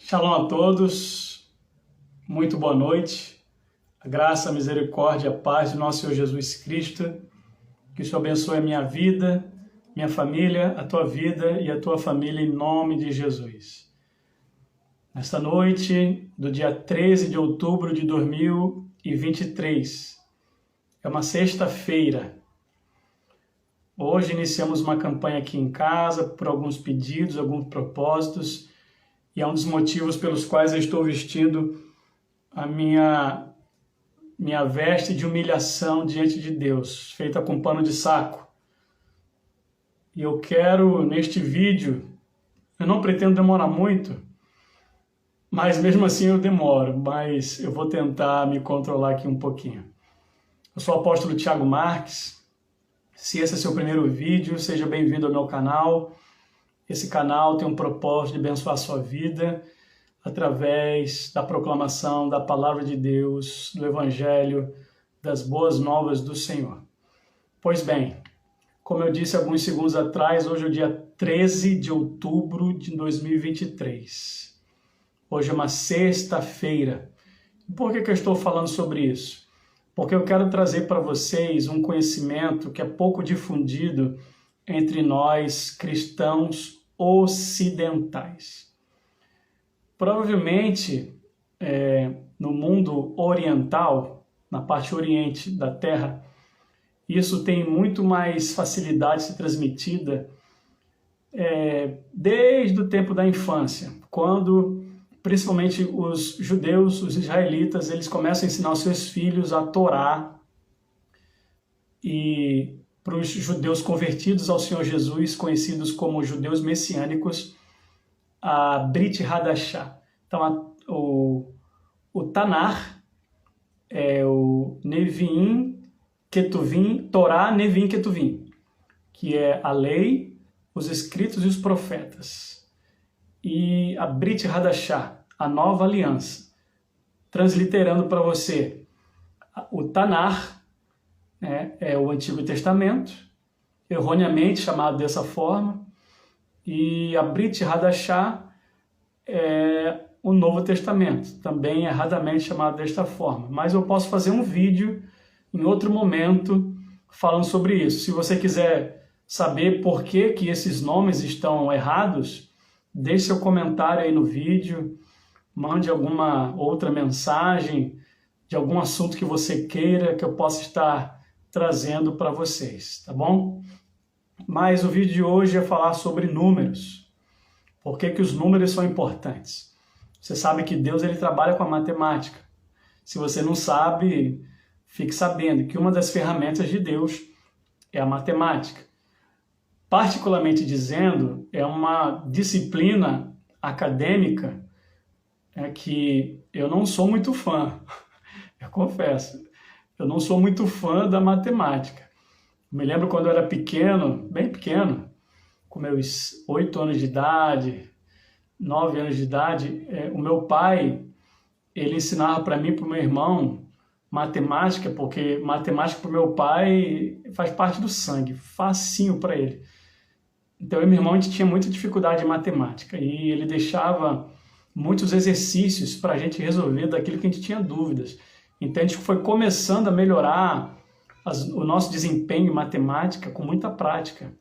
Shalom a todos, muito boa noite. A graça, a misericórdia, a paz de nosso Senhor Jesus Cristo, que isso abençoe a minha vida, minha família, a tua vida e a tua família em nome de Jesus. Nesta noite do dia 13 de outubro de 2023, é uma sexta-feira. Hoje iniciamos uma campanha aqui em casa por alguns pedidos, alguns propósitos, e é um dos motivos pelos quais eu estou vestindo a minha veste de humilhação diante de Deus, feita com pano de saco. E eu quero, neste vídeo, eu não pretendo demorar muito, mas mesmo assim eu demoro, mas eu vou tentar me controlar aqui um pouquinho. Eu sou o apóstolo Thiago Marques. Se esse é seu primeiro vídeo, seja bem-vindo ao meu canal. Esse canal tem um propósito de abençoar a sua vida através da proclamação da Palavra de Deus, do Evangelho, das boas novas do Senhor. Pois bem, como eu disse alguns segundos atrás, hoje é o dia 13 de outubro de 2023. Hoje é uma sexta-feira. Por que eu estou falando sobre isso? Porque eu quero trazer para vocês um conhecimento que é pouco difundido entre nós cristãos ocidentais. Provavelmente, no mundo oriental, na parte oriente da Terra, isso tem muito mais facilidade de ser transmitida desde o tempo da infância, quando principalmente os judeus, os israelitas, eles começam a ensinar os seus filhos a Torá. E para os judeus convertidos ao Senhor Jesus, conhecidos como judeus messiânicos, a Brit Hadashah. Então, o Tanar é o Neviim Ketuvim, Torá Neviim Ketuvim, que é a lei, os escritos e os profetas. E a Brit Hadashah, a nova aliança. Transliterando para você, o Tanar é o Antigo Testamento, erroneamente chamado dessa forma, e a Brit Hadashah é o Novo Testamento, também erradamente chamado desta forma. Mas eu posso fazer um vídeo em outro momento falando sobre isso. Se você quiser saber por que esses nomes estão errados, deixe seu comentário aí no vídeo, mande alguma outra mensagem de algum assunto que você queira que eu possa estar trazendo para vocês, tá bom? Mas o vídeo de hoje é falar sobre números. Por que os números são importantes? Você sabe que Deus ele trabalha com a matemática. Se você não sabe, fique sabendo que uma das ferramentas de Deus é a matemática. Particularmente dizendo, é uma disciplina acadêmica que eu não sou muito fã, eu confesso. Eu não sou muito fã da matemática. Me lembro quando eu era pequeno, bem pequeno, com meus 8 anos de idade, 9 anos de idade, o meu pai, ele ensinava para mim e para o meu irmão matemática, porque matemática para o meu pai faz parte do sangue, facinho para ele. Então eu e meu irmão, a gente tinha muita dificuldade em matemática e ele deixava muitos exercícios para a gente resolver daquilo que a gente tinha dúvidas. Então a gente foi começando a melhorar o nosso desempenho em matemática com muita prática.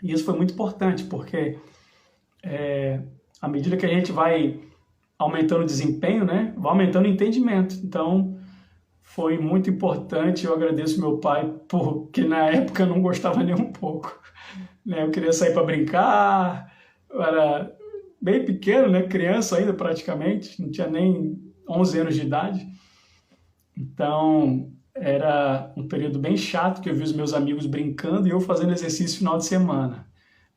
E isso foi muito importante, porque à medida que a gente vai aumentando o desempenho, vai aumentando o entendimento. Então foi muito importante, eu agradeço meu pai, porque na época eu não gostava nem um pouco. Eu queria sair para brincar, eu era bem pequeno, criança ainda praticamente, não tinha nem 11 anos de idade. Então, era um período bem chato, que eu vi os meus amigos brincando e eu fazendo exercício no final de semana.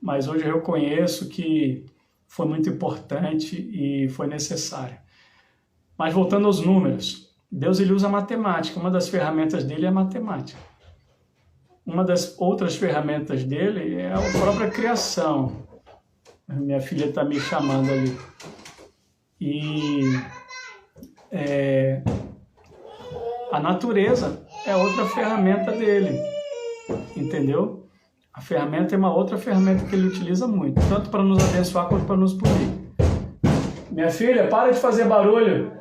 Mas hoje eu reconheço que foi muito importante e foi necessário. Mas voltando aos números, Deus ele usa a matemática, uma das ferramentas dele é a matemática. Uma das outras ferramentas dele é a própria criação. Minha filha está me chamando ali. E a natureza é outra ferramenta dele, entendeu? A ferramenta é uma outra ferramenta que ele utiliza muito, tanto para nos abençoar quanto para nos punir. Minha filha, para de fazer barulho.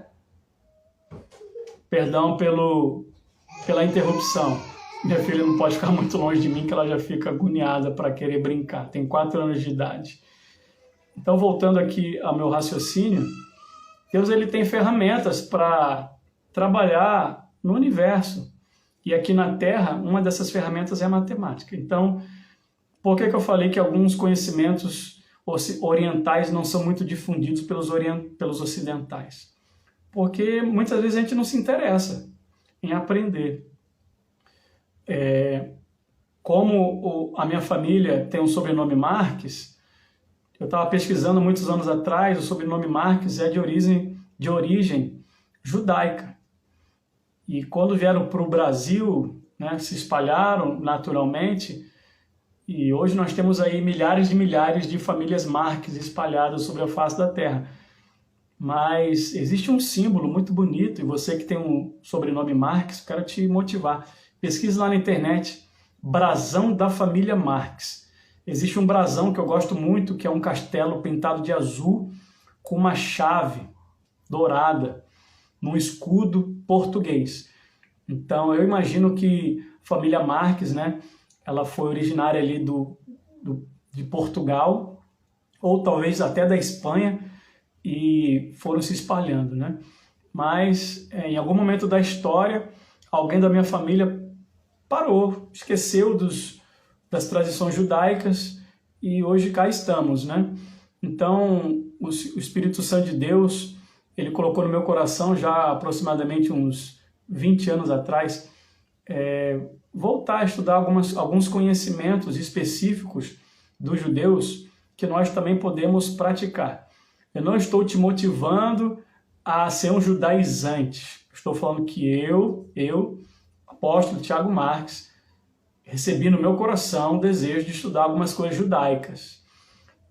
Perdão pela interrupção. Minha filha não pode ficar muito longe de mim, que ela já fica agoniada para querer brincar. Tem 4 anos de idade. Então, voltando aqui ao meu raciocínio, Deus ele tem ferramentas para trabalhar no universo. E aqui na Terra, uma dessas ferramentas é a matemática. Então, por que eu falei que alguns conhecimentos orientais não são muito difundidos pelos ocidentais? Porque muitas vezes a gente não se interessa em aprender. Como a minha família tem um sobrenome Marques, eu estava pesquisando muitos anos atrás, o sobrenome Marques é de origem judaica. E quando vieram para o Brasil, né, se espalharam naturalmente, e hoje nós temos aí milhares de famílias Marques espalhadas sobre a face da terra. Mas existe um símbolo muito bonito, e você que tem um sobrenome Marques, quero te motivar. Pesquise lá na internet, brasão da família Marques. Existe um brasão que eu gosto muito, que é um castelo pintado de azul, com uma chave dourada, num escudo português. Então eu imagino que a família Marques, né, ela foi originária ali de Portugal, ou talvez até da Espanha, e foram se espalhando, né? Mas em algum momento da história, alguém da minha família parou, esqueceu das tradições judaicas e hoje cá estamos, né? Então, o Espírito Santo de Deus, ele colocou no meu coração já aproximadamente uns 20 anos atrás, voltar a estudar alguns conhecimentos específicos dos judeus que nós também podemos praticar. Eu não estou te motivando a ser um judaizante. Estou falando que eu, apóstolo Tiago Marques, recebi no meu coração o desejo de estudar algumas coisas judaicas.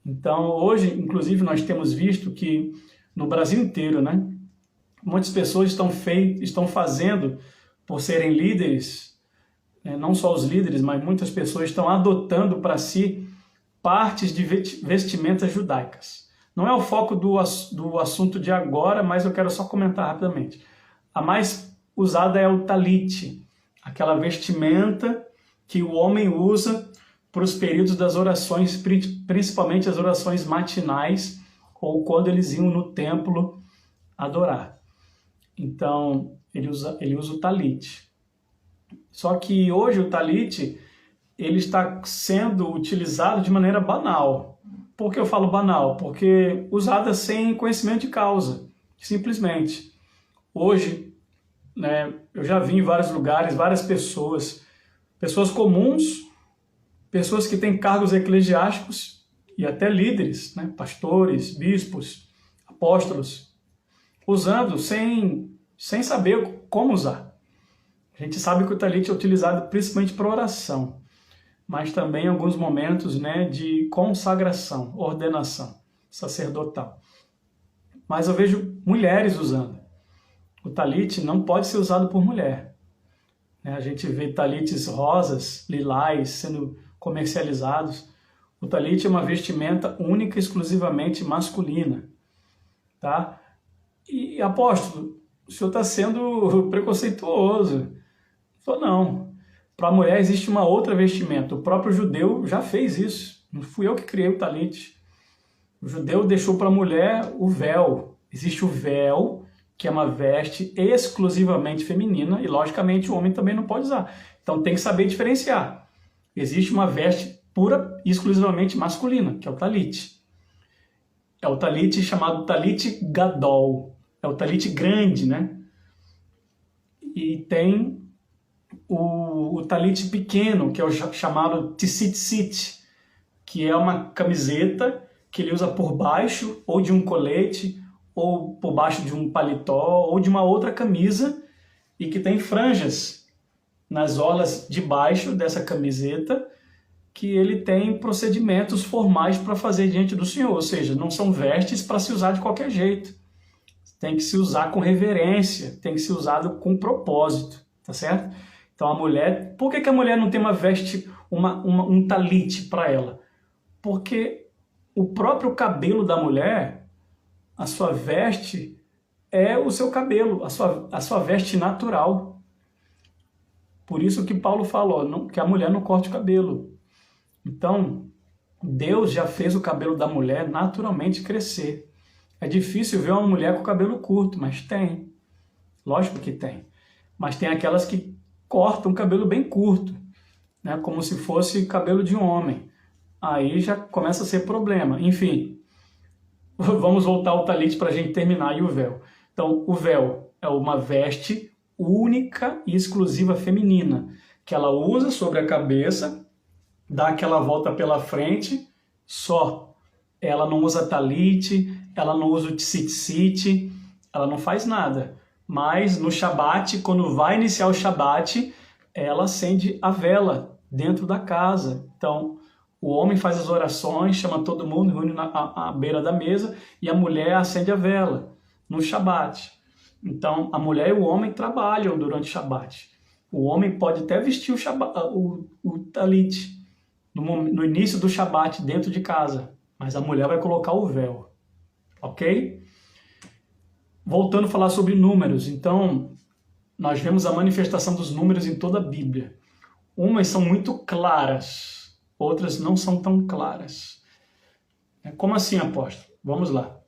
Então, hoje, inclusive, nós temos visto que no Brasil inteiro, né, muitas pessoas estão fazendo, por serem líderes, não só os líderes, mas muitas pessoas estão adotando para si partes de vestimentas judaicas. Não é o foco do assunto de agora, mas eu quero só comentar rapidamente. A mais usada é o talit, aquela vestimenta que o homem usa para os períodos das orações, principalmente as orações matinais, ou quando eles iam no templo adorar. Então, ele usa o talit. Só que hoje o talit ele está sendo utilizado de maneira banal. Por que eu falo banal? Porque usada sem conhecimento de causa, simplesmente. Hoje, né, eu já vi em vários lugares, várias pessoas comuns, pessoas que têm cargos eclesiásticos e até líderes, né, pastores, bispos, apóstolos, usando sem saber como usar. A gente sabe que o talit é utilizado principalmente para oração, mas também em alguns momentos, né, de consagração, ordenação sacerdotal. Mas eu vejo mulheres usando. O talit não pode ser usado por mulher. A gente vê talites rosas, lilás, sendo comercializados. O talit é uma vestimenta única e exclusivamente masculina. Tá? E, apóstolo, o senhor está sendo preconceituoso. Eu não. Para a mulher existe uma outra vestimenta. O próprio judeu já fez isso. Não fui eu que criei o talit. O judeu deixou para a mulher o véu. Existe o véu, que é uma veste exclusivamente feminina, e logicamente o homem também não pode usar. Então tem que saber diferenciar. Existe uma veste pura e exclusivamente masculina, que é o talit. É o talit chamado talit gadol. É o talit grande, né? E tem o talit pequeno, que é o chamado tzitzit, que é uma camiseta que ele usa por baixo, ou de um colete, ou por baixo de um paletó, ou de uma outra camisa, e que tem franjas nas orlas de baixo dessa camiseta, que ele tem procedimentos formais para fazer diante do Senhor, ou seja, não são vestes para se usar de qualquer jeito. Tem que se usar com reverência, tem que ser usado com propósito, tá certo? Então a mulher, por que a mulher não tem uma veste, um talit para ela? Porque o próprio cabelo da mulher a sua veste é o seu cabelo, a sua veste natural. Por isso que Paulo falou, que a mulher não corte o cabelo. Então, Deus já fez o cabelo da mulher naturalmente crescer. É difícil ver uma mulher com cabelo curto, mas tem. Lógico que tem. Mas tem aquelas que cortam o cabelo bem curto, né? Como se fosse cabelo de um homem. Aí já começa a ser problema. Enfim, vamos voltar ao talit para a gente terminar, e o véu. Então, o véu é uma veste única e exclusiva feminina, que ela usa sobre a cabeça, dá aquela volta pela frente, só. Ela não usa talit, ela não usa o tzitzit, ela não faz nada. Mas no Shabat, quando vai iniciar o Shabat, ela acende a vela dentro da casa. Então, o homem faz as orações, chama todo mundo, reúne à beira da mesa, e a mulher acende a vela no Shabat. Então, a mulher e o homem trabalham durante o Shabat. O homem pode até vestir o talit no início do Shabat, dentro de casa, mas a mulher vai colocar o véu. Ok? Voltando a falar sobre números, então, nós vemos a manifestação dos números em toda a Bíblia. Umas são muito claras, outras não são tão claras. Como assim, apóstolo? Vamos lá.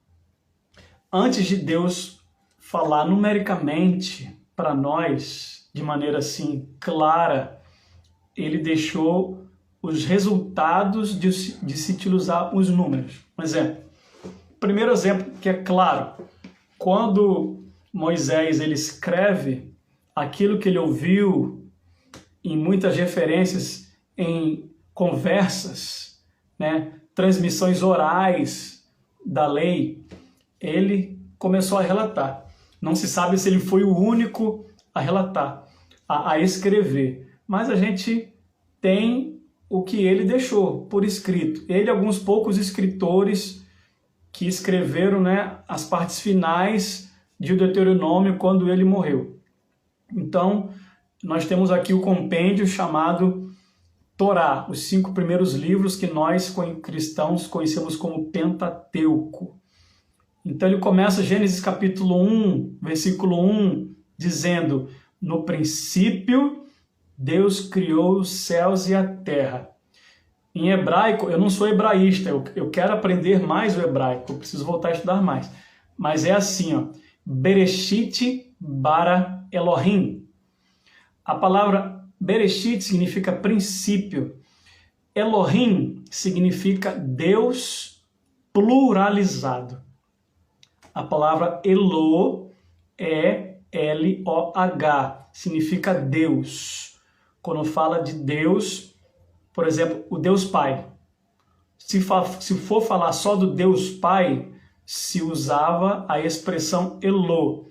Antes de Deus falar numericamente para nós, de maneira assim clara, ele deixou os resultados de se utilizar os números. Por exemplo, primeiro exemplo que é claro, quando Moisés ele escreve aquilo que ele ouviu em muitas referências em conversas, né, transmissões orais da lei, ele começou a relatar. Não se sabe se ele foi o único a relatar, a escrever, mas a gente tem o que ele deixou por escrito. Ele e alguns poucos escritores que escreveram, né, as partes finais de Deuteronômio quando ele morreu. Então, nós temos aqui o compêndio chamado Torá, os 5 primeiros livros que nós cristãos conhecemos como Pentateuco. Então ele começa Gênesis capítulo 1, versículo 1, dizendo: no princípio Deus criou os céus e a terra. Em hebraico, eu não sou hebraísta, eu quero aprender mais o hebraico, eu preciso voltar a estudar mais. Mas é assim, ó, Bereshit bara Elohim. A palavra Bereshit significa princípio. Elohim significa Deus pluralizado. A palavra Elo é L-O-H, significa Deus. Quando fala de Deus, por exemplo, o Deus Pai. Se for falar só do Deus Pai, se usava a expressão Elo.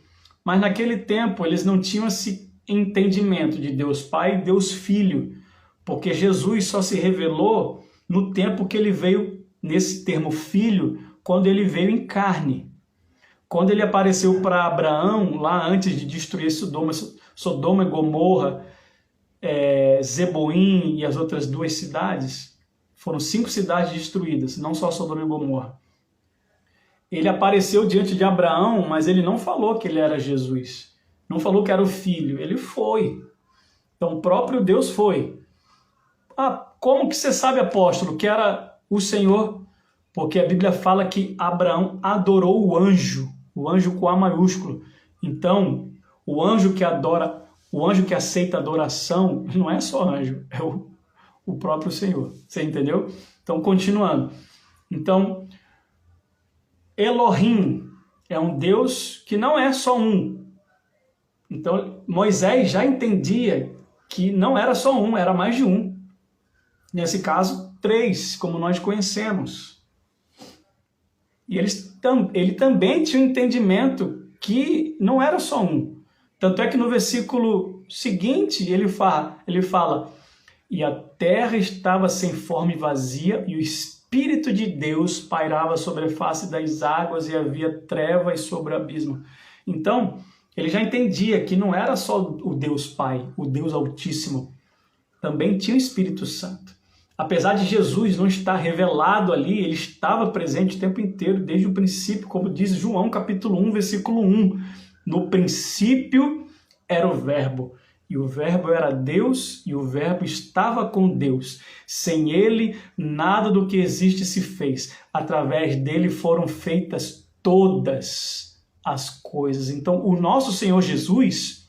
Mas naquele tempo eles não tinham esse entendimento de Deus Pai e Deus Filho, porque Jesus só se revelou no tempo que ele veio, nesse termo filho, quando ele veio em carne. Quando ele apareceu para Abraão, lá antes de destruir Sodoma e Gomorra, Zeboim e as outras 2 cidades, foram 5 cidades destruídas, não só Sodoma e Gomorra. Ele apareceu diante de Abraão, mas ele não falou que ele era Jesus. Não falou que era o Filho, ele foi. Então o próprio Deus foi. Como que você sabe, apóstolo, que era o Senhor? Porque a Bíblia fala que Abraão adorou o anjo com A maiúsculo. Então, o anjo que aceita adoração, não é só anjo, é o próprio Senhor. Você entendeu? Então, continuando. Então, Elohim é um Deus que não é só um. Então, Moisés já entendia que não era só um, era mais de um. Nesse caso, 3, como nós conhecemos. E ele também tinha um entendimento que não era só um. Tanto é que no versículo seguinte ele fala: e a terra estava sem forma e vazia, e o Espírito de Deus pairava sobre a face das águas, e havia trevas sobre o abismo. Então, ele já entendia que não era só o Deus Pai, o Deus Altíssimo, também tinha o Espírito Santo. Apesar de Jesus não estar revelado ali, ele estava presente o tempo inteiro, desde o princípio, como diz João capítulo 1, versículo 1. No princípio era o Verbo, e o Verbo era Deus, e o Verbo estava com Deus. Sem ele, nada do que existe se fez. Através dele foram feitas todas as coisas. Então, o nosso Senhor Jesus,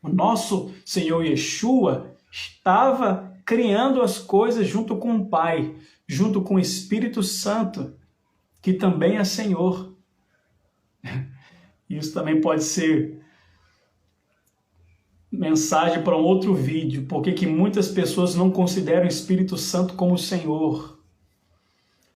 o nosso Senhor Yeshua, estava criando as coisas junto com o Pai, junto com o Espírito Santo, que também é Senhor. Isso também pode ser mensagem para um outro vídeo, porque que muitas pessoas não consideram o Espírito Santo como Senhor.